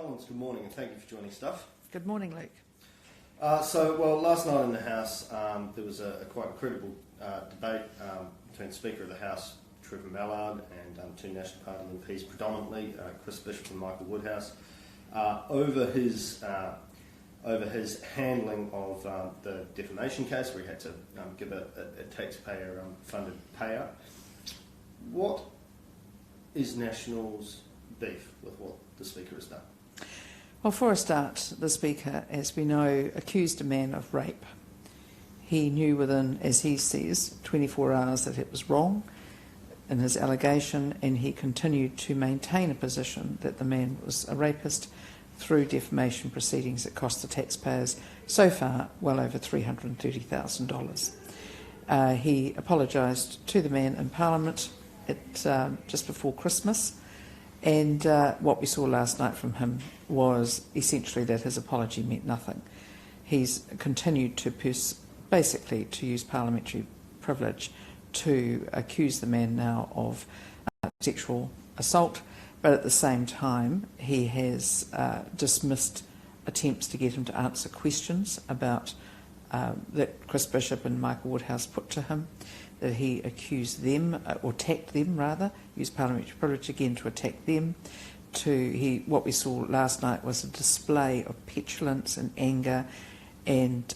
Collins, good morning, and thank you for joining Stuff. Good morning, Luke. Last night in the House, there was a quite incredible debate between the Speaker of the House, Trevor Mallard, and two National Party MPs, predominantly Chris Bishop and Michael Woodhouse, over his handling of the defamation case, where he had to give a taxpayer-funded payout. What is National's beef with what the Speaker has done? Well, for a start, the Speaker, as we know, accused a man of rape. He knew within, as he says, 24 hours that it was wrong in his allegation, and he continued to maintain a position that the man was a rapist through defamation proceedings that cost the taxpayers so far well over $330,000. He apologised to the man in Parliament just before Christmas, and what we saw last night from him was essentially that his apology meant nothing. He's continued to basically to use parliamentary privilege to accuse the man now of sexual assault, but at the same time he has dismissed attempts to get him to answer questions about that Chris Bishop and Michael Woodhouse put to him, that he accused them, or attacked them rather, used parliamentary privilege again to attack them. What we saw last night was a display of petulance and anger and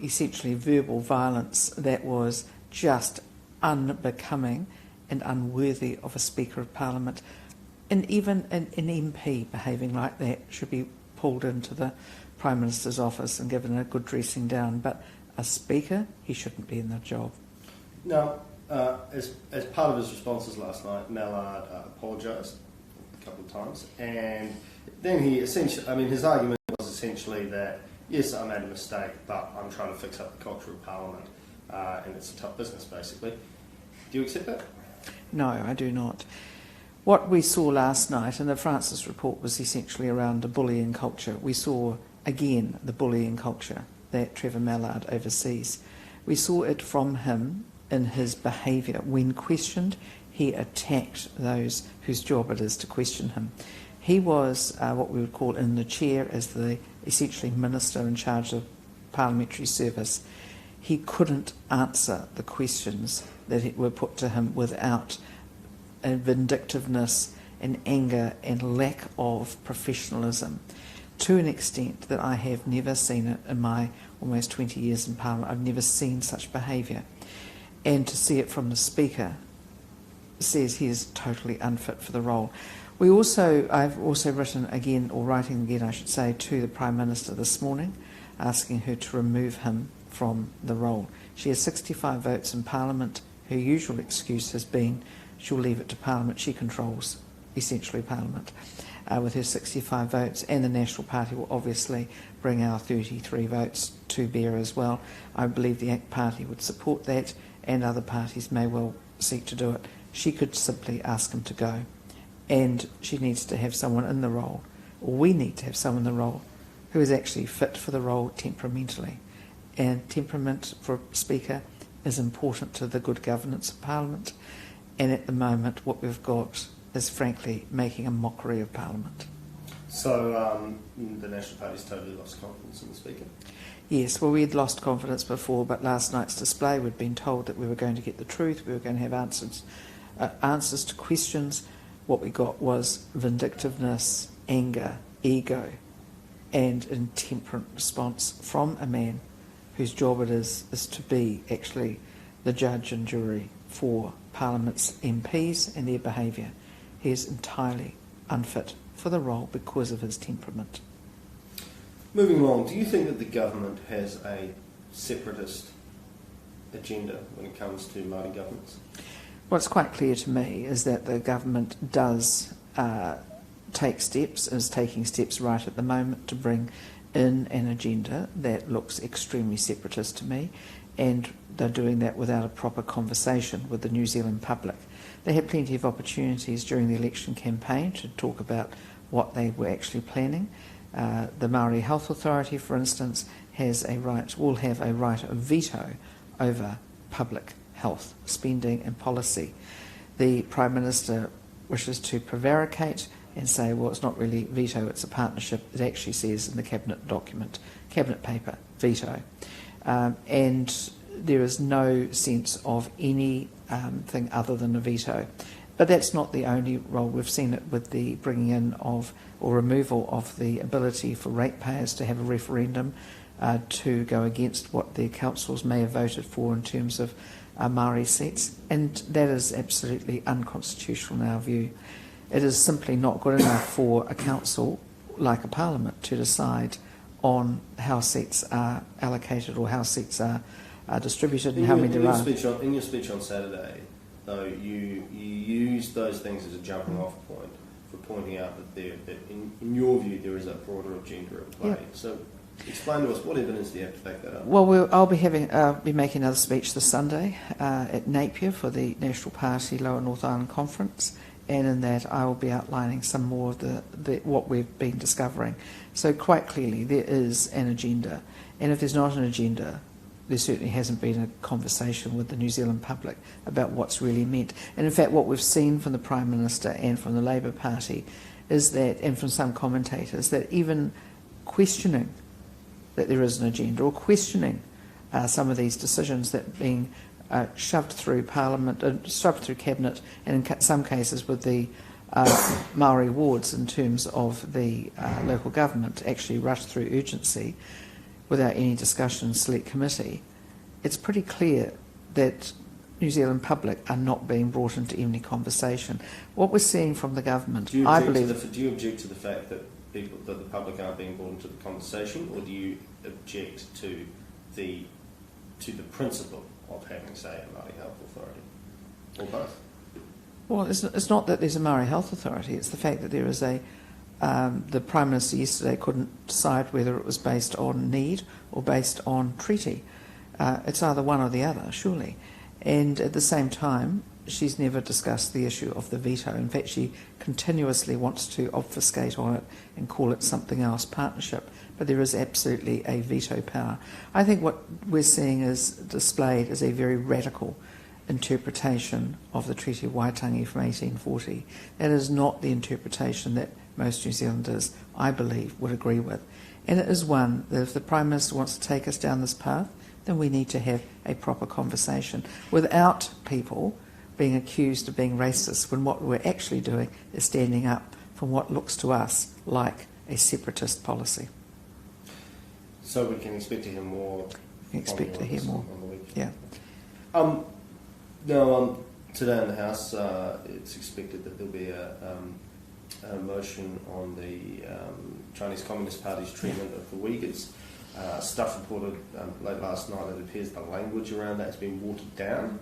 essentially verbal violence that was just unbecoming and unworthy of a Speaker of Parliament. And even an MP behaving like that should be pulled into the Prime Minister's office and given a good dressing down. But a Speaker, he shouldn't be in the job. Now, as part of his responses last night, Mallard apologised a couple of times, and then he essentially, his argument was essentially that, yes, I made a mistake, but I'm trying to fix up the culture of Parliament, and it's a tough business, basically. Do you accept that? No, I do not. What we saw last night, and the Francis report was essentially around the bullying culture. We saw, again, the bullying culture that Trevor Mallard oversees. We saw it from him in his behaviour. When questioned, he attacked those whose job it is to question him. He was what we would call in the chair as the essentially minister in charge of parliamentary service. He couldn't answer the questions that were put to him without a vindictiveness and anger and lack of professionalism, to an extent that I have never seen it in my almost 20 years in Parliament. I've never seen such behaviour. And to see it from the Speaker says he is totally unfit for the role. I've also written again, or writing again I should say, to the Prime Minister this morning, asking her to remove him from the role. She has 65 votes in Parliament. Her usual excuse has been she'll leave it to Parliament. She controls essentially Parliament with her 65 votes, and the National Party will obviously bring our 33 votes to bear as well. I believe the ACT Party would support that, and other parties may well seek to do it. She could simply ask him to go, and she needs to have someone in the role, or we need to have someone in the role who is actually fit for the role temperamentally. And temperament for a Speaker is important to the good governance of Parliament, and at the moment what we've got is frankly making a mockery of Parliament. So the National Party's totally lost confidence in the Speaker? Yes, well, we had lost confidence before, but last night's display, we'd been told that we were going to get the truth, we were going to have answers to questions. What we got was vindictiveness, anger, ego, and intemperate response from a man whose job it is to be actually the judge and jury for Parliament's MPs and their behaviour. He is entirely unfit for the role because of his temperament. Moving along, do you think that the government has a separatist agenda when it comes to Māori governance? What's quite clear to me is that the government does take steps, is taking steps right at the moment to bring in an agenda that looks extremely separatist to me, and they're doing that without a proper conversation with the New Zealand public. They had plenty of opportunities during the election campaign to talk about what they were actually planning. The Māori Health Authority, for instance, will have a right of veto over public health spending and policy. The Prime Minister wishes to prevaricate and say, well, it's not really veto, it's a partnership. It actually says in the cabinet document, cabinet paper, veto. And there is no sense of anything other than a veto. But that's not the only role. We've seen it with the bringing in of or removal of the ability for ratepayers to have a referendum to go against what their councils may have voted for in terms of Māori seats. And that is absolutely unconstitutional in our view. It is simply not good enough for a council, like a parliament, to decide on how seats are allocated or how seats are distributed and how many there are. In your speech on Saturday, though, you used those things as a jumping off point for pointing out that in your view, there is a broader agenda at play. Yep. So explain to us, what evidence do you have to back that up? Well, I'll be making another speech this Sunday at Napier for the National Party Lower North Island Conference, and in that I will be outlining some more of the what we've been discovering. So quite clearly there is an agenda, and if there's not an agenda, there certainly hasn't been a conversation with the New Zealand public about what's really meant. And in fact, what we've seen from the Prime Minister and from the Labour Party is that, and from some commentators, that even questioning that there is an agenda or questioning some of these decisions that are being shoved through Parliament, shoved through Cabinet, and in some cases with the Maori wards in terms of the local government actually rushed through urgency without any discussion in select committee, it's pretty clear that New Zealand public are not being brought into any conversation. What we're seeing from the government, I believe... Do you object to the fact that the public aren't being brought into the conversation, or do you object to the principle of having, say, a Māori Health Authority, or both? Well, it's not that there's a Māori Health Authority, it's the fact that there is the Prime Minister yesterday couldn't decide whether it was based on need or based on treaty. It's either one or the other, surely. And at the same time, she's never discussed the issue of the veto. In fact, she continuously wants to obfuscate on it and call it something else, partnership. But there is absolutely a veto power. I think what we're seeing is displayed as a very radical interpretation of the Treaty of Waitangi from 1840. That is not the interpretation that most New Zealanders, I believe, would agree with. And it is one that if the Prime Minister wants to take us down this path, then we need to have a proper conversation without people being accused of being racist when what we're actually doing is standing up for what looks to us like a separatist policy. So we can expect to hear more. We can expect to hear more. On the week. Yeah. Now, today in the House, it's expected that there'll be a motion on the Chinese Communist Party's treatment of the Uyghurs. Stuff reported late last night that it appears the language around that has been watered down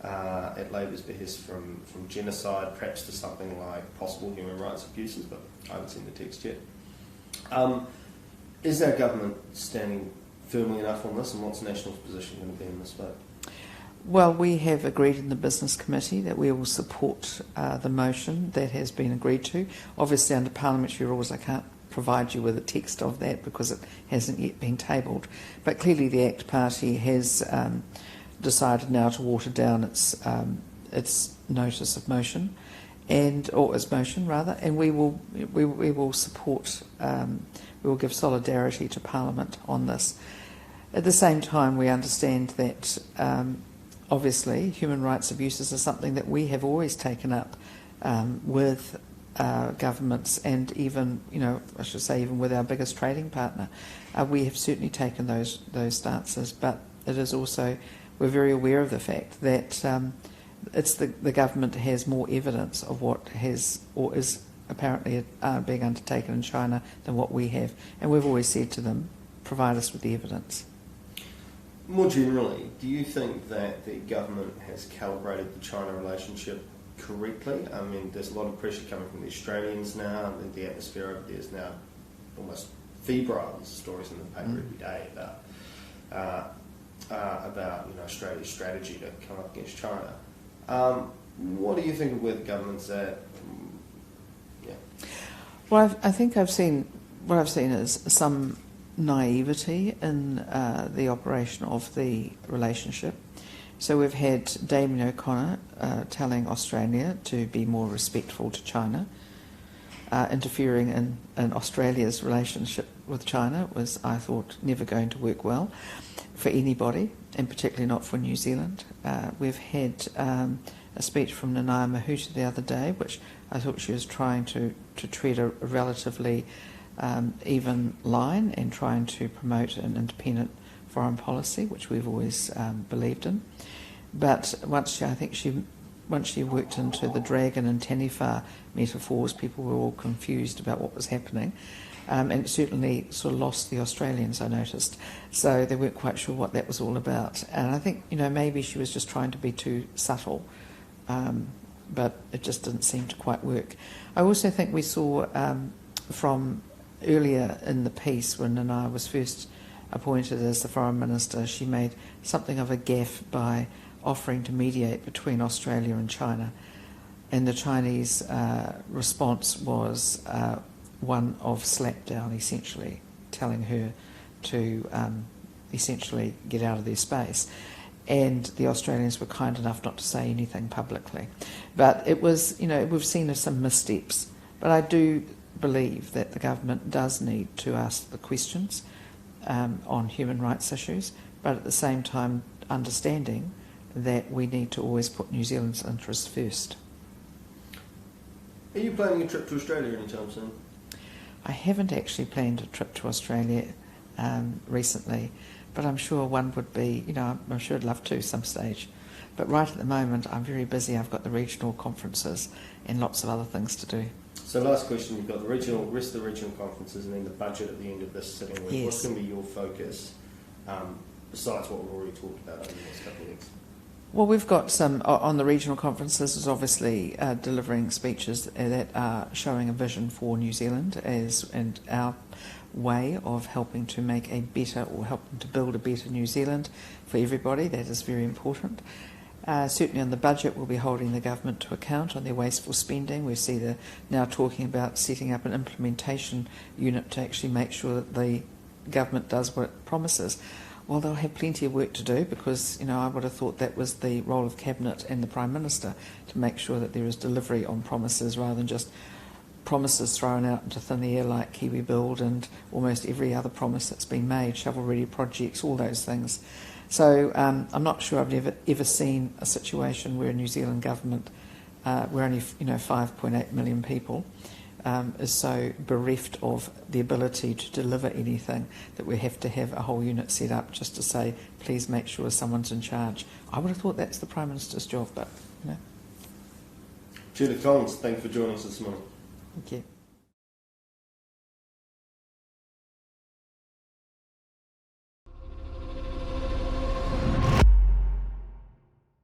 at Labour's behest from genocide, perhaps to something like possible human rights abuses, but I haven't seen the text yet. Is our government standing firmly enough on this, and what's National's position going to be in this vote? Well, we have agreed in the Business Committee that we will support the motion that has been agreed to. Obviously, under parliamentary rules, I can't provide you with a text of that because it hasn't yet been tabled. But clearly the ACT Party has decided now to water down its notice of motion, or its motion rather, and we will support. We will give solidarity to Parliament on this. At the same time, we understand that obviously human rights abuses are something that we have always taken up with governments, and even, I should say, even with our biggest trading partner. We have certainly taken those stances, but it is also, we're very aware of the fact that it's the government has more evidence of what has or is apparently being undertaken in China than what we have, and we've always said to them, provide us with the evidence. More generally, do you think that the government has calibrated the China relationship correctly? I mean, there's a lot of pressure coming from the Australians now, and the atmosphere over there is now almost febrile. There's stories in the paper every day about Australia's strategy to come up against China. What do you think of where the government's at? Yeah. Well, I think what I've seen is some naivety in the operation of the relationship. So we've had Damien O'Connor telling Australia to be more respectful to China. interfering in Australia's relationship with China was, I thought, never going to work well for anybody, and particularly not for New Zealand. We've had a speech from Nanaia Mahuta the other day, which I thought she was trying to tread a relatively even line and trying to promote an independent foreign policy, which we've always believed in. But once she worked into the dragon and Taniwha metaphors, people were all confused about what was happening. And it certainly sort of lost the Australians, I noticed. So they weren't quite sure what that was all about. And I think, maybe she was just trying to be too subtle, but it just didn't seem to quite work. I also think we saw from earlier in the piece, when Nanaia was first appointed as the Foreign Minister, she made something of a gaffe by offering to mediate between Australia and China. And the Chinese response was one of slapdown, essentially, telling her to essentially get out of their space. And the Australians were kind enough not to say anything publicly. But it was, we've seen some missteps. But I do believe that the government does need to ask the questions on human rights issues, but at the same time understanding that we need to always put New Zealand's interests first. Are you planning a trip to Australia anytime soon? I haven't actually planned a trip to Australia recently, but I'm sure one would be, I'm sure I'd love to some stage. But right at the moment, I'm very busy. I've got the regional conferences and lots of other things to do. So last question, you've got the rest of the regional conferences and then the budget at the end of this sitting week. Yes. What's going to be your focus, besides what we've already talked about over the next couple of weeks? Well, we've got some, on the regional conferences, is obviously delivering speeches that are showing a vision for New Zealand and our way of helping to make a better, or helping to build a better New Zealand for everybody. That is very important. Certainly on the budget, we'll be holding the government to account on their wasteful spending. We see they're now talking about setting up an implementation unit to actually make sure that the government does what it promises. Well, they'll have plenty of work to do because, I would have thought that was the role of Cabinet and the Prime Minister to make sure that there is delivery on promises rather than just promises thrown out into thin air like Kiwi Build and almost every other promise that's been made, shovel-ready projects, all those things. So I'm not sure I've ever seen a situation where a New Zealand government, we're only 5.8 million people, is so bereft of the ability to deliver anything that we have to have a whole unit set up just to say, please make sure someone's in charge. I would have thought that's the Prime Minister's job, but Judith Collins, thank you for joining us this morning. Thank you.